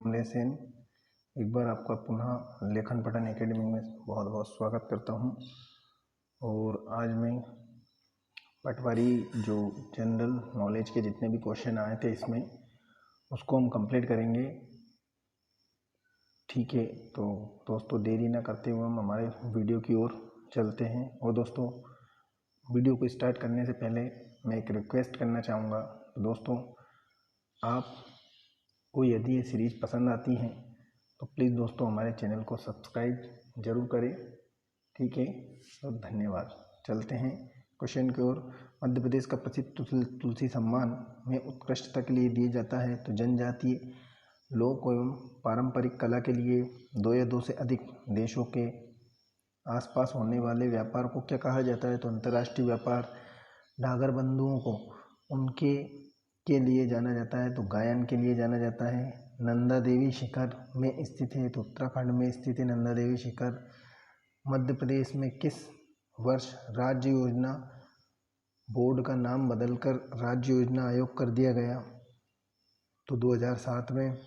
कमलेश सेन। एक बार आपका पुनः लेखन पठन एकेडमी में बहुत बहुत स्वागत करता हूं। और आज मैं पटवारी जो जनरल नॉलेज के जितने भी क्वेश्चन आए थे इसमें उसको हम कंप्लीट करेंगे। ठीक है, तो दोस्तों देरी ना करते हुए हम हमारे वीडियो की ओर चलते हैं। और दोस्तों वीडियो को स्टार्ट करने से पहले मैं एक रिक्वेस्ट करना चाहूँगा। तो दोस्तों आपको यदि ये सीरीज़ पसंद आती है तो प्लीज़ दोस्तों हमारे चैनल को सब्सक्राइब ज़रूर करें। ठीक है, तो धन्यवाद। चलते हैं क्वेश्चन की ओर। मध्य प्रदेश का प्रसिद्ध तुलसी सम्मान में उत्कृष्टता के लिए दिया जाता है तो जनजातीय लोक एवं पारंपरिक कला के लिए 2 या 2 से अधिक देशों के आसपास होने वाले व्यापार को क्या कहा जाता है? तो अंतर्राष्ट्रीय व्यापार। डागर बंधुओं को उनके के लिए जाना जाता है तो गायन के लिए जाना जाता है। नंदा देवी शिखर में स्थित है तो उत्तराखंड में स्थित है नंदा देवी शिखर। मध्य प्रदेश में किस वर्ष राज्य योजना बोर्ड का नाम बदलकर राज्य योजना आयोग कर दिया गया? तो 2007 में।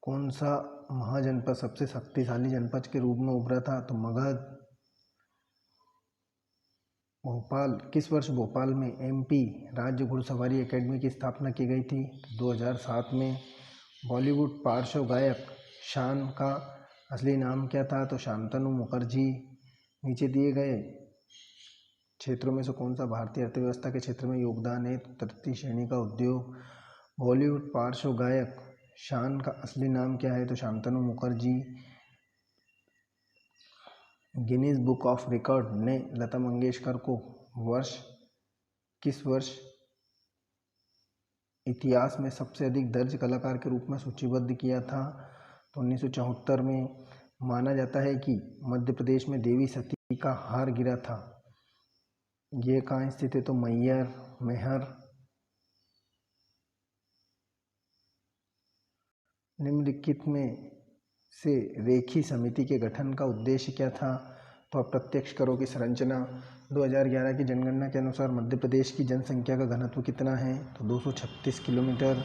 कौन सा महाजनपद सबसे शक्तिशाली जनपद के रूप में उभरा था? तो मगध। भोपाल किस वर्ष भोपाल में एमपी राज्य घुड़सवारी एकेडमी की स्थापना की गई थी? 2007 में। बॉलीवुड पार्श्व गायक शान का असली नाम क्या था? तो शांतनु मुखर्जी। नीचे दिए गए क्षेत्रों में से कौन सा भारतीय अर्थव्यवस्था के क्षेत्र में योगदान है? तो तृतीय श्रेणी का उद्योग। बॉलीवुड पार्श्व गायक शान का असली नाम क्या है? तो Shantanu Mukherjee. Guinness book of record ने लता मंगेशकर को किस वर्ष इतिहास में सबसे अधिक दर्ज कलाकार के रूप में सूचीबद्ध किया था? तो 1974 में। माना जाता है कि मध्य प्रदेश में देवी सती का हार गिरा था। ये कहाँ स्थित है? तो मैहर। निम्नलिखित में से रेखी समिति के गठन का उद्देश्य क्या था? तो अप्रत्यक्ष करों की संरचना। 2011 की जनगणना के अनुसार मध्य प्रदेश की जनसंख्या का घनत्व कितना है? तो 236 किलोमीटर।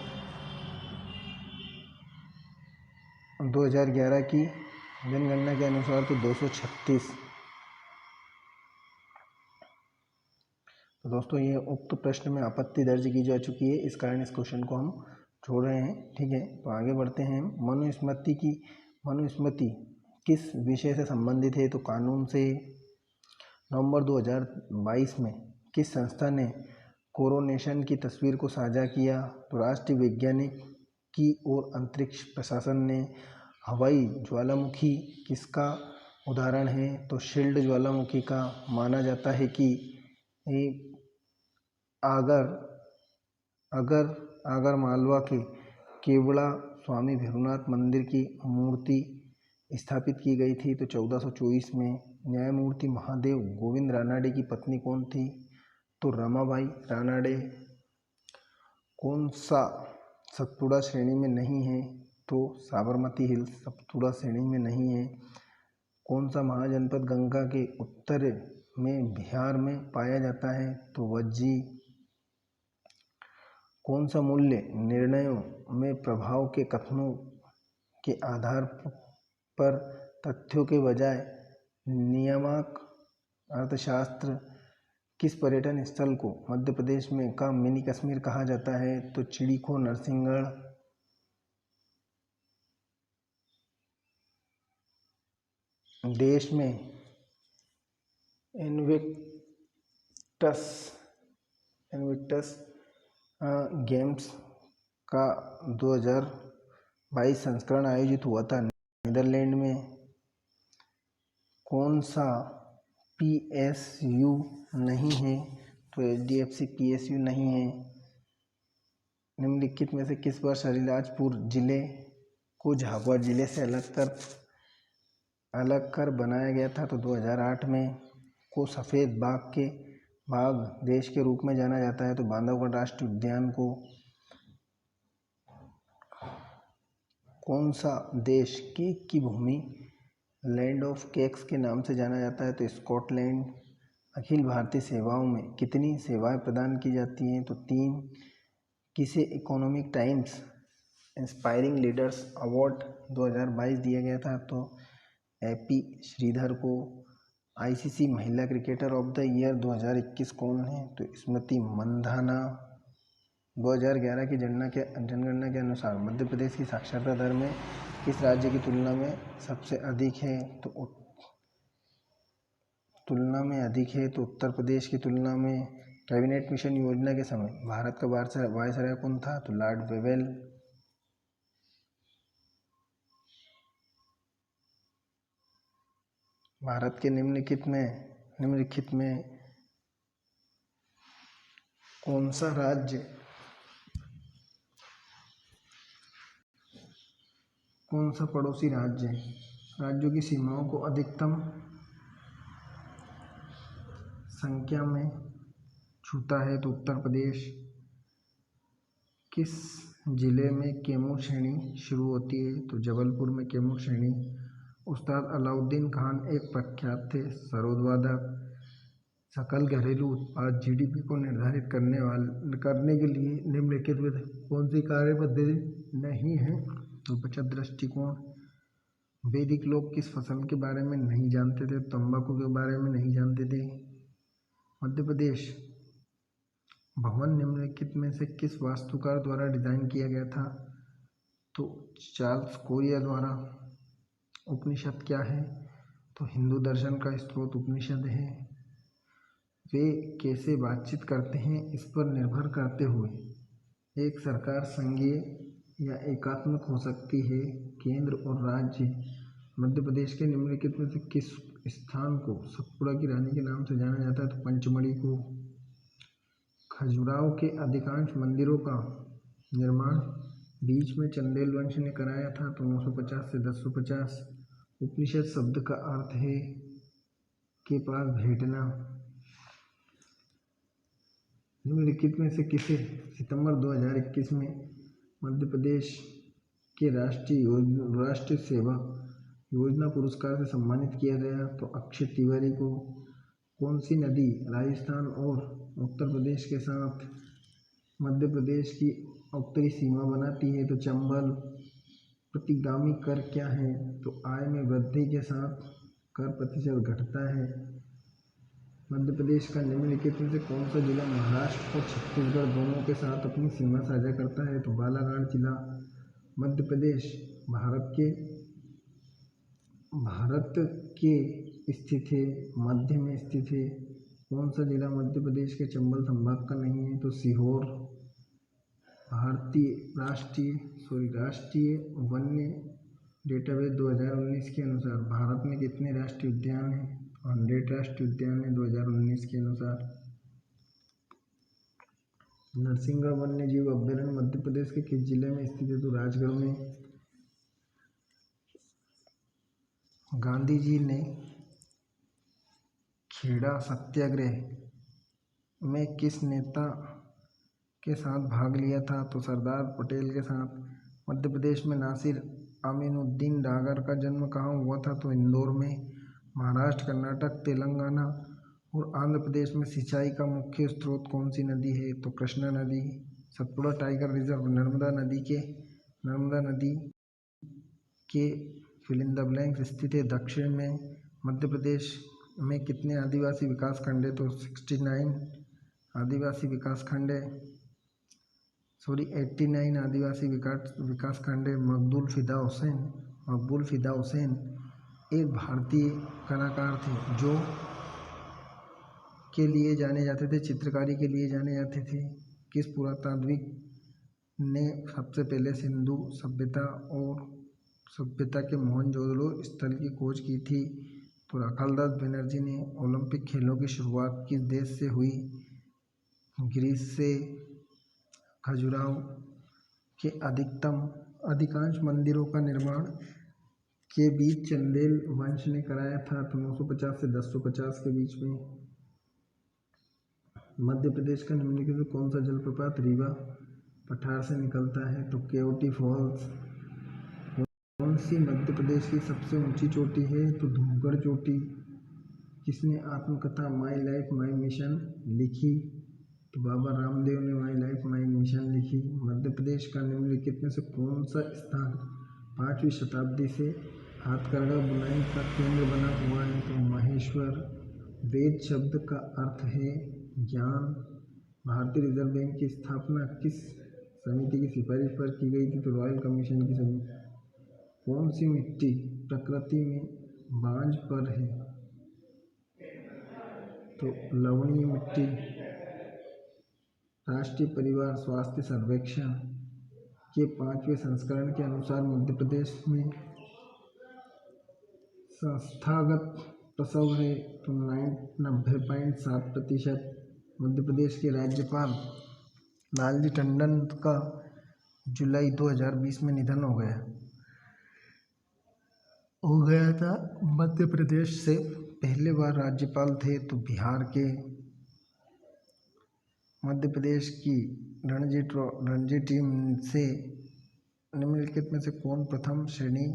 2011 की जनगणना के अनुसार तो 236। तो दोस्तों ये उक्त प्रश्न में आपत्ति दर्ज की जा चुकी है, इस कारण इस क्वेश्चन को हम छोड़ रहे हैं। ठीक है, तो आगे बढ़ते हैं। मनुस्मृति किस विषय से संबंधित है? तो कानून से। नवंबर 2022 में किस संस्था ने कोरोनेशन की तस्वीर को साझा किया? तो राष्ट्रीय वैज्ञानिकी और अंतरिक्ष प्रशासन ने। हवाई ज्वालामुखी किसका उदाहरण है? तो शील्ड ज्वालामुखी का। माना जाता है कि आगर मालवा के केवड़ा स्वामी भैरवनाथ मंदिर की मूर्ति स्थापित की गई थी तो 1424 में। न्यायमूर्ति महादेव गोविंद रानाडे की पत्नी कौन थी? तो रमाबाई रानाडे। कौन सा सतपुड़ा श्रेणी में नहीं है? तो साबरमती हिल्स सतपुड़ा श्रेणी में नहीं है। कौन सा महाजनपद गंगा के उत्तर में बिहार में पाया जाता है? तो वज्जी। कौन सा मूल्य निर्णयों में प्रभाव के कथनों के आधार पर तथ्यों के बजाय नियामक अर्थशास्त्र? किस पर्यटन स्थल को मध्य प्रदेश में का मिनी कश्मीर कहा जाता है? तो चिड़ीखो नरसिंहगढ़। देश में इन्विक्टस गेम्स का 2022 संस्करण आयोजित हुआ था नीदरलैंड में। कौन सा PSU नहीं है? तो HDFC PSU नहीं है। निम्नलिखित में से किस वर्ष अलीराजपुर जिले को झाबुआ जिले से अलग कर बनाया गया था? तो 2008 में। को सफ़ेद बाघ देश के रूप में जाना जाता है तो बांधवगढ़ राष्ट्रीय उद्यान को। कौन सा देश केक की भूमि लैंड ऑफ केक्स के नाम से जाना जाता है? तो स्कॉटलैंड। अखिल भारतीय सेवाओं में कितनी सेवाएं प्रदान की जाती हैं? तो 3। किसे economic times inspiring leaders award 2022 दिया गया था। तो AP श्रीधर को। ICC महिला क्रिकेटर ऑफ द ईयर 2021 कौन है? तो स्मृति मंधाना। 2011 की जनगणना के अनुसार मध्य प्रदेश की साक्षरता दर में किस राज्य की तुलना में सबसे अधिक है? तो उत्तर प्रदेश की तुलना में। कैबिनेट मिशन योजना के समय भारत का वायसराय कौन था? तो लॉर्ड वेवेल। भारत के निम्नलिखित में कौन सा पड़ोसी राज्य राज्यों की सीमाओं को अधिकतम संख्या में छूता है? तो उत्तर प्रदेश। किस जिले में कैमूर श्रेणी शुरू होती है? तो जबलपुर में कैमूर श्रेणी। उस्ताद अलाउद्दीन खान एक प्रख्यात थे सरोदवादक। सकल घरेलू उत्पाद GDP को निर्धारित करने के लिए निम्नलिखित में कौन सी कार्य पद्धति नहीं है? तो बचत दृष्टिकोण। वैदिक लोग किस फसल के बारे में नहीं जानते थे? तंबाकू के बारे में नहीं जानते थे। मध्य प्रदेश भवन निम्नलिखित में से किस वास्तुकार द्वारा डिजाइन किया गया था? तो चार्ल्स कोरिया द्वारा। उपनिषद क्या है? तो हिंदू दर्शन का स्रोत उपनिषद है। वे कैसे बातचीत करते हैं इस पर निर्भर करते हुए एक सरकार संघीय या एकात्मक हो सकती है। केंद्र और राज्य। मध्य प्रदेश के निम्नलिखित में से किस स्थान को सतपुड़ा की रानी के नाम से जाना जाता है? तो पंचमढ़ी को। खजुराहो के अधिकांश मंदिरों का निर्माण बीच में चंदेल वंश ने कराया था। तो 950 से 1050। उपनिषद शब्द का अर्थ है के पास भेंटना। निम्नलिखित में से किसे सितंबर 2021 में मध्य प्रदेश के राष्ट्रीय सेवा योजना पुरस्कार से सम्मानित किया गया? तो अक्षय तिवारी को। कौन सी नदी राजस्थान और उत्तर प्रदेश के साथ मध्य प्रदेश की उत्तरी सीमा बनाती है? तो चंबल। प्रतिगामी कर क्या है? तो आय में वृद्धि के साथ कर प्रतिशत घटता है। मध्य प्रदेश का निम्नलिखित में से कौन सा जिला महाराष्ट्र और छत्तीसगढ़ दोनों के साथ अपनी सीमा साझा करता है? तो बालाघाट जिला। मध्य प्रदेश भारत के स्थित है, मध्य में स्थित है। कौन सा जिला मध्य प्रदेश के चंबल संभाग का नहीं है? तो सीहोर। राष्ट्रीय वन्य डेटाबेस 2019 के अनुसार भारत में कितने राष्ट्रीय उद्यान हैं? 100 राष्ट्रीय उद्यान है 2019 के अनुसार। नरसिंहगढ़ वन्य जीव अभ्यारण्य मध्य प्रदेश के किस जिले में स्थित है? तो राजगढ़ में। गांधी जी ने खेड़ा सत्याग्रह में किस नेता के साथ भाग लिया था? तो सरदार पटेल के साथ। मध्य प्रदेश में नासिर अमीनुद्दीन डागर का जन्म कहाँ हुआ था? तो इंदौर में। महाराष्ट्र, कर्नाटक, तेलंगाना और आंध्र प्रदेश में सिंचाई का मुख्य स्रोत कौन सी नदी है? तो कृष्णा नदी। सतपुड़ा टाइगर रिजर्व नर्मदा नदी के फिल इन द ब्लैंक्स स्थित है दक्षिण में। मध्य प्रदेश में कितने आदिवासी विकास खंड है? तो 69 आदिवासी विकास खंड है। 89 आदिवासी विकास खंड है। मकबूल फिदा हुसैन एक भारतीय कलाकार थे जो के लिए जाने जाते थे, चित्रकारी के लिए जाने जाते थे। किस पुरातात्विक ने सबसे पहले सिंधु सभ्यता के मोहनजोदड़ो स्थल की खोज की थी? तो राखालदास बनर्जी ने। ओलंपिक खेलों की शुरुआत किस देश से हुई? ग्रीस से। खजुराहो के अधिकांश मंदिरों का निर्माण के बीच चंदेल वंश ने कराया था। तो 950 से 1050 के बीच में। मध्य प्रदेश का निम्नलिखित में कौन सा जलप्रपात रीवा पठार से निकलता है? तो केवटी फॉल्स। कौन सी मध्य प्रदेश की सबसे ऊंची चोटी है? तो धूपगढ़ चोटी। किसने आत्मकथा माई लाइफ माई मिशन लिखी? तो बाबा रामदेव ने माई लाइफ माई मिशन लिखी। मध्य प्रदेश का निम्नलिखित में से कौन सा स्थान 5वीं शताब्दी से हाथकरघा बुनाई का केंद्र बना हुआ है? तो महेश्वर। वेद शब्द का अर्थ है ज्ञान। भारतीय रिजर्व बैंक की स्थापना किस समिति की सिफारिश पर की गई थी? तो रॉयल कमीशन की समिति। कौन सी मिट्टी प्रकृति में बांझ पर है? तो लवणीय मिट्टी। राष्ट्रीय परिवार स्वास्थ्य सर्वेक्षण के 5वें संस्करण के अनुसार मध्य प्रदेश में संस्थागत प्रसव है तो 90.7%। मध्य प्रदेश के राज्यपाल लालजी टंडन का जुलाई 2020 में निधन हो गया था। मध्य प्रदेश से पहले बार राज्यपाल थे तो बिहार के। मध्य प्रदेश की रणजी टीम से निम्नलिखित में से कौन प्रथम श्रेणी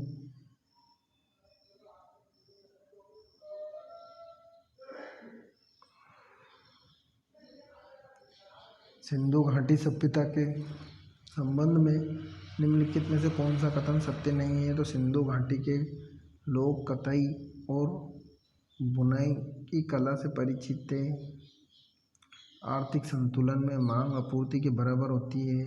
सिंधु घाटी सभ्यता के संबंध में निम्नलिखित में से कौन सा कथन सत्य नहीं है? तो सिंधु घाटी के लोग कताई और बुनाई की कला से परिचित थे। आर्थिक संतुलन में मांग आपूर्ति के बराबर होती है।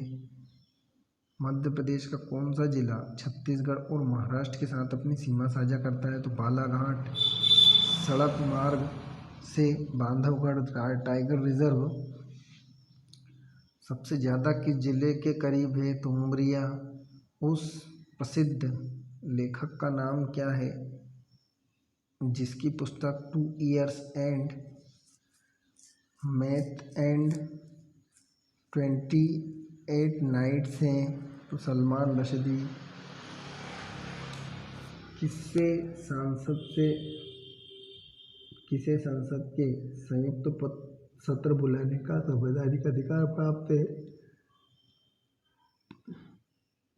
मध्य प्रदेश का कौन सा जिला छत्तीसगढ़ और महाराष्ट्र के साथ अपनी सीमा साझा करता है? तो बालाघाट। सड़क मार्ग से बांधवगढ़ टाइगर रिजर्व सबसे ज़्यादा किस जिले के करीब है? तो उमरिया। उस प्रसिद्ध लेखक का नाम क्या है जिसकी पुस्तक 2 Years and Math and 28 Nights है? तो सलमान रश्दी। किसे संसद के संयुक्त सत्र बुलाने का संवैधानिक अधिकार प्राप्त है?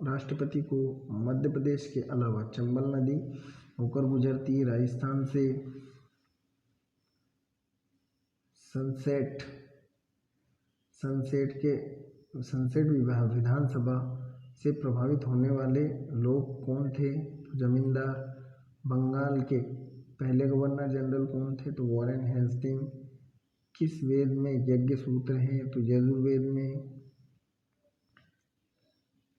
राष्ट्रपति को मध्य प्रदेश के अलावा चंबल नदी होकर गुजरती है। राजस्थान से संसेट विधानसभा से प्रभावित होने वाले लोग कौन थे? तो जमींदार। बंगाल के पहले गवर्नर जनरल कौन थे? तो वॉरेन हेस्टिंग। किस वेद में यज्ञ सूत्र हैं? तो यजुर्वेद में।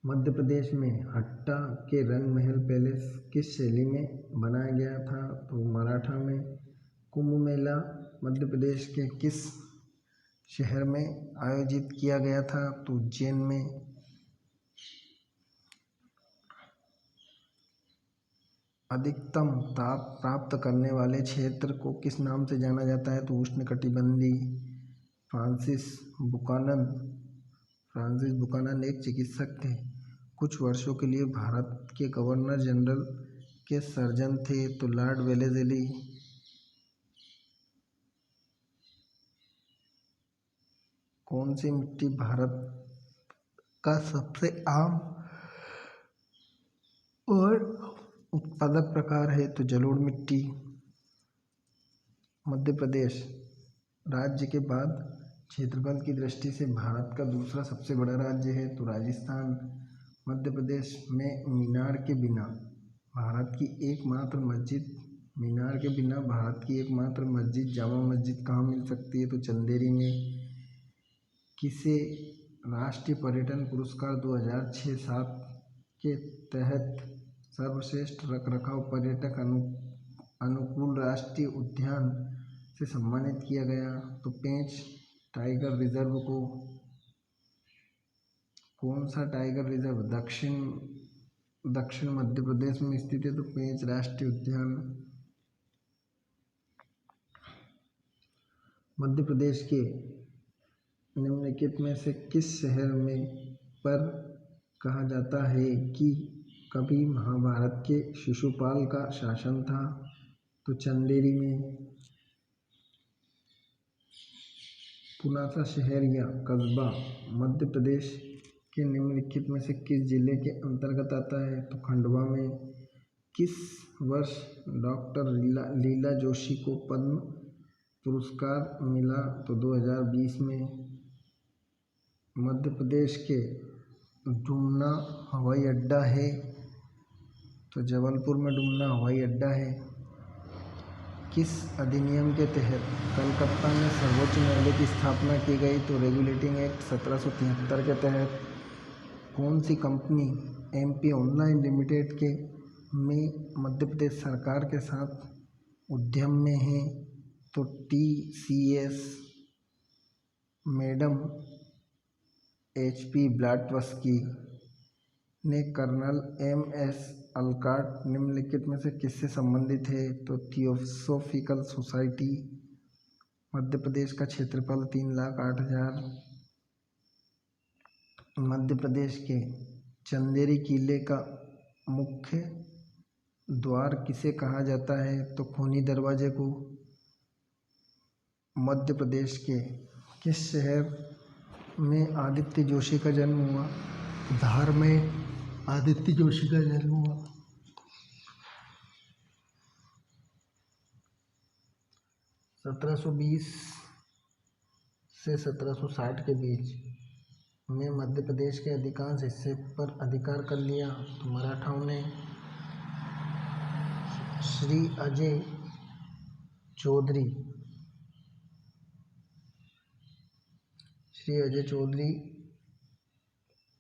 मध्य प्रदेश में हट्टा के रंग महल पैलेस किस शैली में बनाया गया था? तो मराठा में। कुंभ मेला मध्य प्रदेश के किस शहर में आयोजित किया गया था? तो उज्जैन में। अधिकतम ताप प्राप्त करने वाले क्षेत्र को किस नाम से जाना जाता है? तो उष्णकटिबंधीय। फ्रांसिस बुकानन एक चिकित्सक थे। कुछ वर्षों के लिए भारत के गवर्नर जनरल के सर्जन थे? तो लॉर्ड वेलेज़ली। कौन सी मिट्टी भारत का सबसे आम और उत्पादक प्रकार है? तो जलोढ़ मिट्टी। मध्य प्रदेश राज्य के बाद क्षेत्रफल की दृष्टि से भारत का दूसरा सबसे बड़ा राज्य है? तो राजस्थान। मध्य प्रदेश में मीनार के बिना भारत की एकमात्र मस्जिद जामा मस्जिद कहाँ मिल सकती है? तो चंदेरी में। किसे राष्ट्रीय पर्यटन पुरस्कार 2006-07 के तहत सर्वश्रेष्ठ रखरखाव पर्यटक अनुकूल राष्ट्रीय उद्यान से सम्मानित किया गया? तो पेंच टाइगर रिजर्व को। कौन सा टाइगर रिजर्व दक्षिण मध्य प्रदेश में स्थित है? तो पेंच राष्ट्रीय उद्यान। मध्य प्रदेश के निम्नलिखित में से किस शहर में पर कहा जाता है कि कभी महाभारत के शिशुपाल का शासन था? तो चंदेरी में। पुनासा शहर या कस्बा मध्य प्रदेश के निम्नलिखित में से किस जिले के अंतर्गत आता है? तो खंडवा में। किस वर्ष डॉक्टर लीला जोशी को पद्म पुरस्कार मिला? तो 2020 में। मध्य प्रदेश के डुमना हवाई अड्डा है, तो जबलपुर में डुमना हवाई अड्डा है। किस अधिनियम के तहत कलकत्ता में सर्वोच्च न्यायालय की स्थापना की गई? तो रेगुलेटिंग एक्ट 1773 के तहत। कौन सी कंपनी MP ऑनलाइन लिमिटेड के में मध्य प्रदेश सरकार के साथ उद्यम में है? तो TCS। मैडम HP ब्लॉटस्की ने कर्नल MS अलकॉट निम्नलिखित में से किससे संबंधित है? तो थियोसॉफिकल सोसाइटी। मध्य प्रदेश का क्षेत्रफल 3,08,000। मध्य प्रदेश के चंदेरी किले का मुख्य द्वार किसे कहा जाता है? तो खूनी दरवाजे को। मध्य प्रदेश के किस शहर में आदित्य जोशी का जन्म हुआ? धार में आदित्य जोशी का जन्म हुआ। 1720 से 1760 के बीच में मध्य प्रदेश के अधिकांश हिस्से पर अधिकार कर लिया तो मराठाओं ने। श्री अजय चौधरी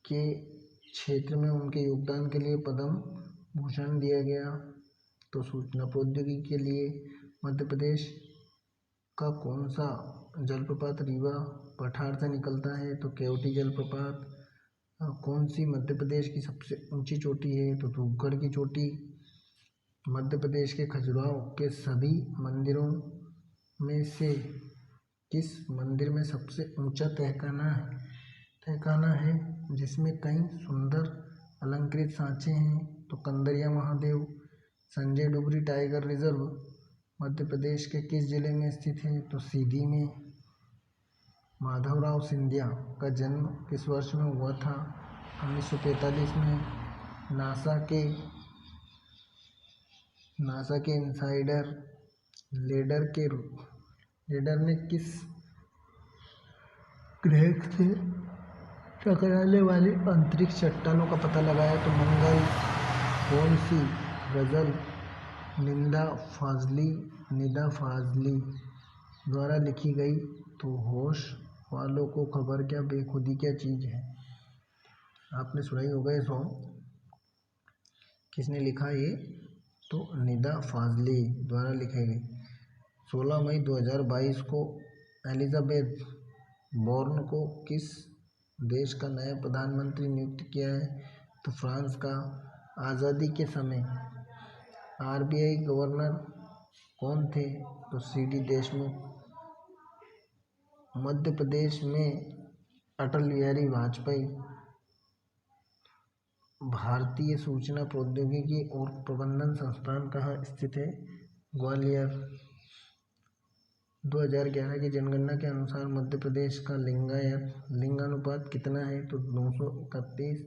के क्षेत्र में उनके योगदान के लिए पद्म भूषण दिया गया। तो सूचना प्रौद्योगिकी के लिए मध्य प्रदेश का कौन सा जलप्रपात रीवा पठार से निकलता है? तो केवटी जलप्रपात। कौन सी मध्य प्रदेश की सबसे ऊंची चोटी है? तो धूपगढ़ की चोटी। मध्य प्रदेश के खजुराहो के सभी मंदिरों में से किस मंदिर में सबसे ऊंचा तहखाना है जिसमें कई सुंदर अलंकृत सांचे हैं? तो कंदरिया महादेव। संजय डुगरी टाइगर रिजर्व मध्य प्रदेश के किस जिले में स्थित है? तो सीधी में। माधवराव सिंधिया का जन्म किस वर्ष में हुआ था? 1945 में। नासा के इनसाइडर लेडर ने किस ग्रह से टकराने वाली अंतरिक्ष चट्टानों का पता लगाया? तो मंगल। कौन सी गजल निदा फाजली द्वारा लिखी गई? तो होश वालों को खबर क्या बेखुदी क्या चीज़ है। आपने सुना ही होगा ये सॉन्ग। किसने लिखा ये? तो निदा फाजली द्वारा लिखे गई। 16 मई 2022 को एलिजाबेथ बोर्न को किस देश का नया प्रधानमंत्री नियुक्त किया है? तो फ्रांस का। आज़ादी के समय RBI गवर्नर कौन थे? तो CD देशमुख। मध्य प्रदेश में अटल बिहारी वाजपेयी भारतीय सूचना प्रौद्योगिकी और प्रबंधन संस्थान कहाँ स्थित है? ग्वालियर। 2011 की जनगणना के अनुसार मध्य प्रदेश का लिंगानुपात कितना है? तो 931।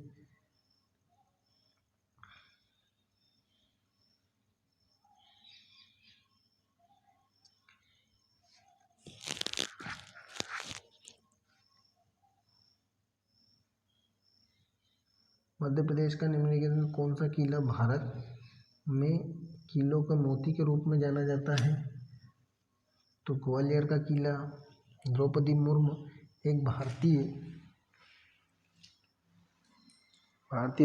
मध्य प्रदेश का निम्नलिखित में कौन सा किला भारत में किलों का मोती के रूप में जाना जाता है? तो ग्वालियर का किला। द्रौपदी मुर्मू एक भारतीय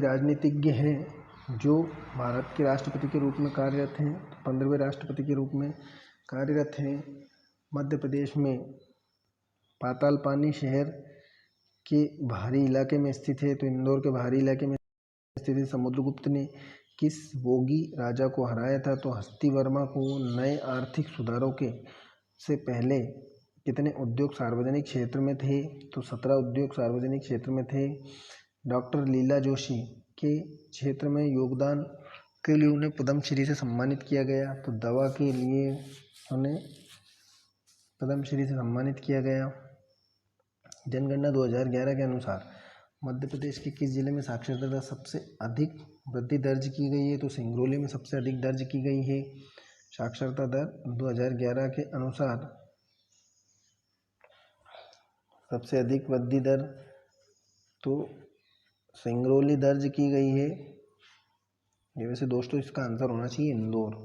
राजनीतिज्ञ हैं जो भारत के राष्ट्रपति के रूप में कार्यरत हैं, 15वें राष्ट्रपति के रूप में कार्यरत हैं। मध्य प्रदेश में पातालपानी शहर के बाहरी इलाके में स्थित है, तो इंदौर के बाहरी इलाके में स्थित है। समुद्रगुप्त ने किस भोगी राजा को हराया था? तो हस्तिवर्मा को। नए आर्थिक सुधारों से पहले कितने उद्योग सार्वजनिक क्षेत्र में थे? तो 17 उद्योग सार्वजनिक क्षेत्र में थे। डॉक्टर लीला जोशी के क्षेत्र में योगदान के लिए उन्हें पद्मश्री से सम्मानित किया गया। तो दवा के लिए उन्हें पद्मश्री से सम्मानित किया गया। जनगणना 2011 के अनुसार मध्य प्रदेश के किस जिले में साक्षरता दर सबसे अधिक वृद्धि दर्ज की गई है? तो सिंगरौली में सबसे अधिक दर्ज की गई है साक्षरता दर 2011 के अनुसार। सबसे अधिक वृद्धि दर तो सिंगरौली दर्ज की गई है। ये वैसे दोस्तों इसका आंसर होना चाहिए इंदौर,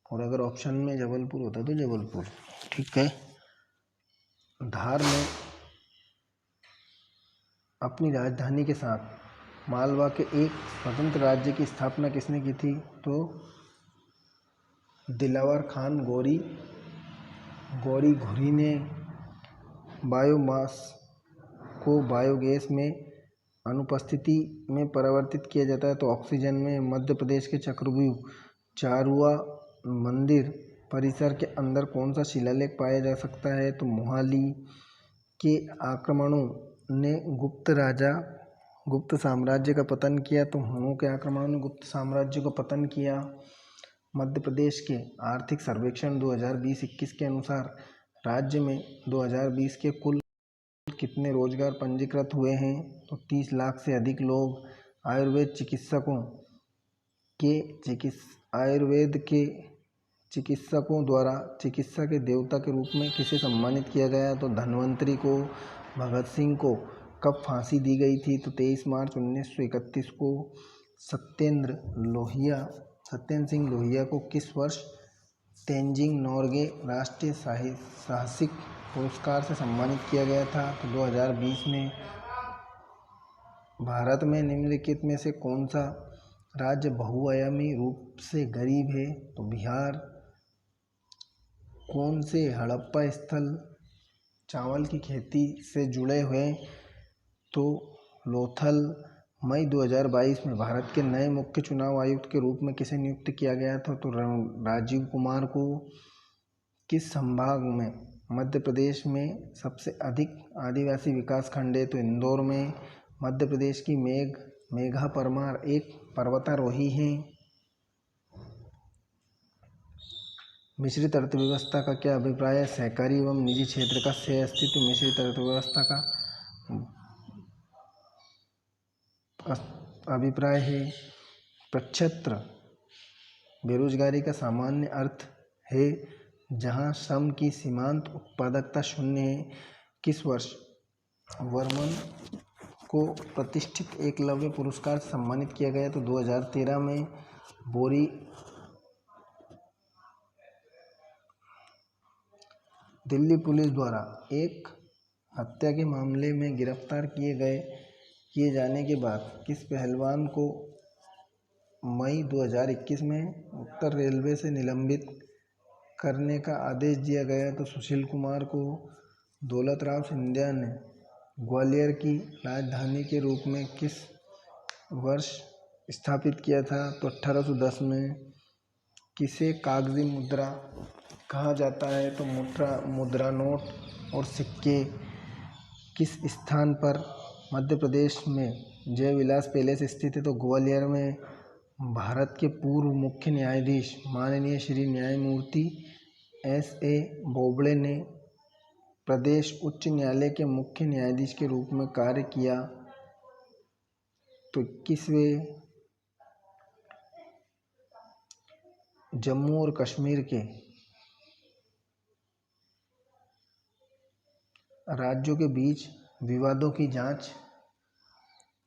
और अगर ऑप्शन में जबलपुर होता तो जबलपुर। ठीक है। धार में अपनी राजधानी के साथ मालवा के एक स्वतंत्र राज्य की स्थापना किसने की थी? तो दिलावर खान गौरी घुरी ने बायोमास को बायोगैस में अनुपस्थिति में परिवर्तित किया जाता है तो ऑक्सीजन में। मध्य प्रदेश के चक्रव्यूह चारुआ मंदिर परिसर के अंदर कौन सा शिलालेख पाया जा सकता है? तो मोहाली के आक्रमणों ने गुप्त साम्राज्य का पतन किया, तो हुनों के आक्रमणों ने गुप्त साम्राज्य को पतन किया। मध्य प्रदेश के आर्थिक सर्वेक्षण 2020-21 के अनुसार राज्य में 2020 के कुल कितने रोजगार पंजीकृत हुए हैं? तो 30 लाख से अधिक लोग। आयुर्वेद के चिकित्सकों द्वारा चिकित्सा के देवता के रूप में किसे सम्मानित किया गया? तो धन्वंतरी को। भगत सिंह को कब फांसी दी गई थी? तो 23 मार्च 1931 को। सत्येंद्र सिंह लोहिया को किस वर्ष तेंजिंग नोर्गे राष्ट्रीय साहसिक पुरस्कार से सम्मानित किया गया था? तो 2020 में। भारत में निम्नलिखित में से कौन सा राज्य बहुआयामी रूप से गरीब है? तो बिहार। कौन से हड़प्पा स्थल चावल की खेती से जुड़े हुए? तो लोथल। मई 2022 में भारत के नए मुख्य चुनाव आयुक्त के रूप में किसे नियुक्त किया गया था? तो राजीव कुमार को। किस संभाग में मध्य प्रदेश में सबसे अधिक आदिवासी विकास खंड है? तो इंदौर में। मध्य प्रदेश की मेघा परमार एक पर्वतारोही हैं। मिश्रित अर्थव्यवस्था का क्या अभिप्राय है? सहकारी एवं निजी क्षेत्र का सह अस्तित्व मिश्रित अर्थव्यवस्था का अभिप्राय है। प्रच्छत्र बेरोजगारी का सामान्य अर्थ है जहां श्रम की सीमांत उत्पादकता शून्य है। किस वर्ष वर्मन को प्रतिष्ठित एकलव्य पुरस्कार से सम्मानित किया गया? तो 2013 में। बोरी दिल्ली पुलिस द्वारा एक हत्या के मामले में गिरफ्तार किए जाने के बाद किस पहलवान को मई 2021 में उत्तर रेलवे से निलंबित करने का आदेश दिया गया? तो सुशील कुमार को। दौलतराव सिंधिया ने ग्वालियर की राजधानी के रूप में किस वर्ष स्थापित किया था? तो 1810 में। किसे कागजी मुद्रा कहा जाता है? तो मुद्रा नोट और सिक्के। किस स्थान पर मध्य प्रदेश में जय विलास पैलेस स्थित है? तो ग्वालियर में। भारत के पूर्व मुख्य न्यायाधीश माननीय श्री न्यायमूर्ति S.A. बोबड़े ने प्रदेश उच्च न्यायालय के मुख्य न्यायाधीश के रूप में कार्य किया। तो 21वें। जम्मू और कश्मीर के राज्यों के बीच विवादों की जांच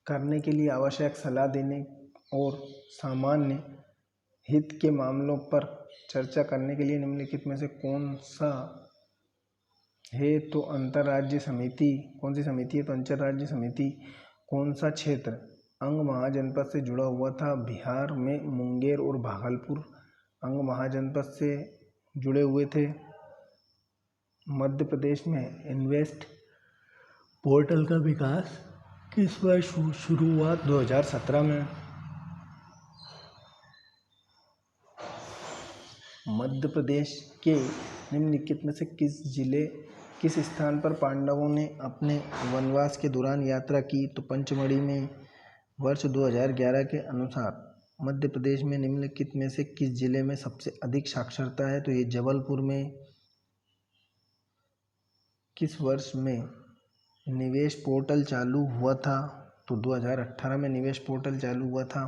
करने के लिए आवश्यक सलाह देने और सामान्य हित के मामलों पर चर्चा करने के लिए निम्नलिखित में से कौन सा है? तो अंतर्राज्यीय समिति। कौन सी समिति है? तो अंतर्राज्यीय समिति। कौन सा क्षेत्र अंग महाजनपद से जुड़ा हुआ था? बिहार में मुंगेर और भागलपुर अंग महाजनपद से जुड़े हुए थे। मध्य प्रदेश में इन्वेस्ट पोर्टल का विकास किस वर्ष शुरू हुआ? 2017 में। मध्य प्रदेश के निम्नलिखित में से किस स्थान पर पांडवों ने अपने वनवास के दौरान यात्रा की? तो पंचमढ़ी में। वर्ष 2011 के अनुसार मध्य प्रदेश में निम्नलिखित में से किस जिले में सबसे अधिक साक्षरता है? तो ये जबलपुर में। किस वर्ष में निवेश पोर्टल चालू हुआ था? तो 2018 में निवेश पोर्टल चालू हुआ था।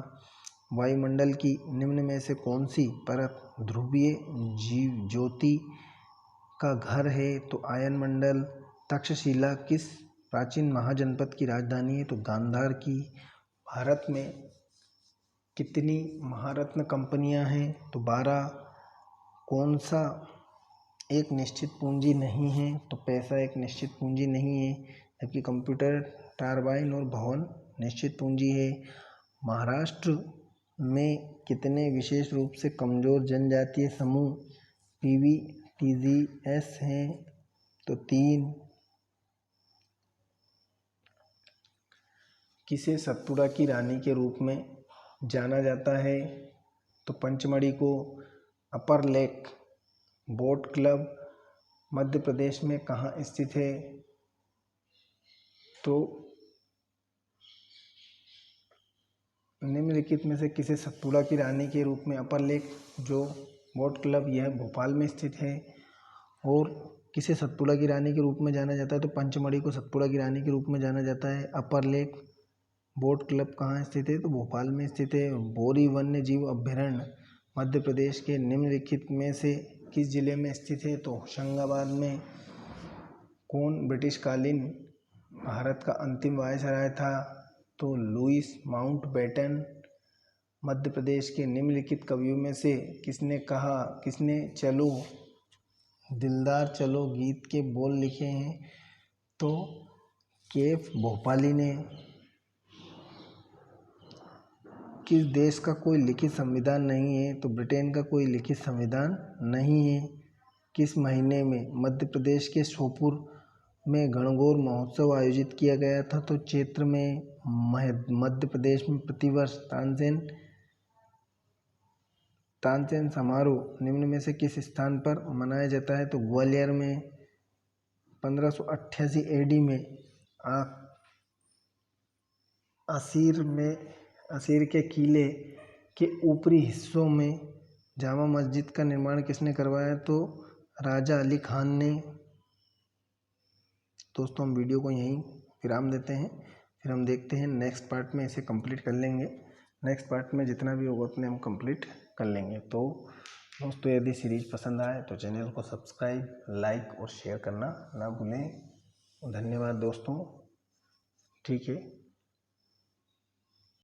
वायुमंडल की निम्न में से कौन सी परत ध्रुवीय ज्योति का घर है? तो आयनमंडल। तक्षशिला किस प्राचीन महाजनपद की राजधानी है तो गांधार की। भारत में कितनी महारत्न कंपनियां हैं तो 12। कौन सा एक निश्चित पूंजी नहीं है तो पैसा एक निश्चित पूंजी नहीं है, जबकि कंप्यूटर, टरबाइन और भवन निश्चित पूंजी है। महाराष्ट्र में कितने विशेष रूप से कमजोर जनजातीय समूह PVTGS हैं तो 3। किसे सतपुड़ा की रानी के रूप में जाना जाता है तो पंचमढ़ी को। अपर lake boat club Madhya Pradesh में कहाँ स्थित है तो निम्नलिखित में से किसे सतपुड़ा की रानी के रूप में अपर लेक जो बोट क्लब यह भोपाल में स्थित है। और किसे सतपुड़ा की रानी के रूप में जाना जाता है तो पंचमढ़ी को सतपुड़ा की रानी के रूप में जाना जाता है। अपर लेक बोट क्लब कहाँ स्थित है तो भोपाल में स्थित है। बोरी वन्य जीव अभ्यारण्य मध्य प्रदेश के निम्नलिखित में से किस जिले में स्थित है तो होशंगाबाद में। कौन ब्रिटिशकालीन भारत का अंतिम वायसराय था तो लुईस माउंटबेटन। मध्य प्रदेश के निम्नलिखित कवियों में से किसने चलो दिलदार चलो गीत के बोल लिखे हैं तो केफ भोपाली ने। किस देश का कोई लिखित संविधान नहीं है तो ब्रिटेन का कोई लिखित संविधान नहीं है। किस महीने में मध्य प्रदेश के श्योपुर में गणगौर महोत्सव आयोजित किया गया था तो चैत्र में। मध्य प्रदेश में प्रतिवर्ष तानसेन समारोह निम्न में से किस स्थान पर मनाया जाता है तो ग्वालियर में। 1588 AD में असीर के किले के ऊपरी हिस्सों में जामा मस्जिद का निर्माण किसने करवाया तो राजा अली खान ने। दोस्तों हम वीडियो को यहीं विराम देते हैं, फिर हम देखते हैं नेक्स्ट पार्ट में इसे कंप्लीट कर लेंगे। नेक्स्ट पार्ट में जितना भी होगा उतने हम कंप्लीट कर लेंगे। तो दोस्तों यदि सीरीज पसंद आए तो चैनल को सब्सक्राइब, लाइक और शेयर करना ना भूलें। धन्यवाद दोस्तों। ठीक है।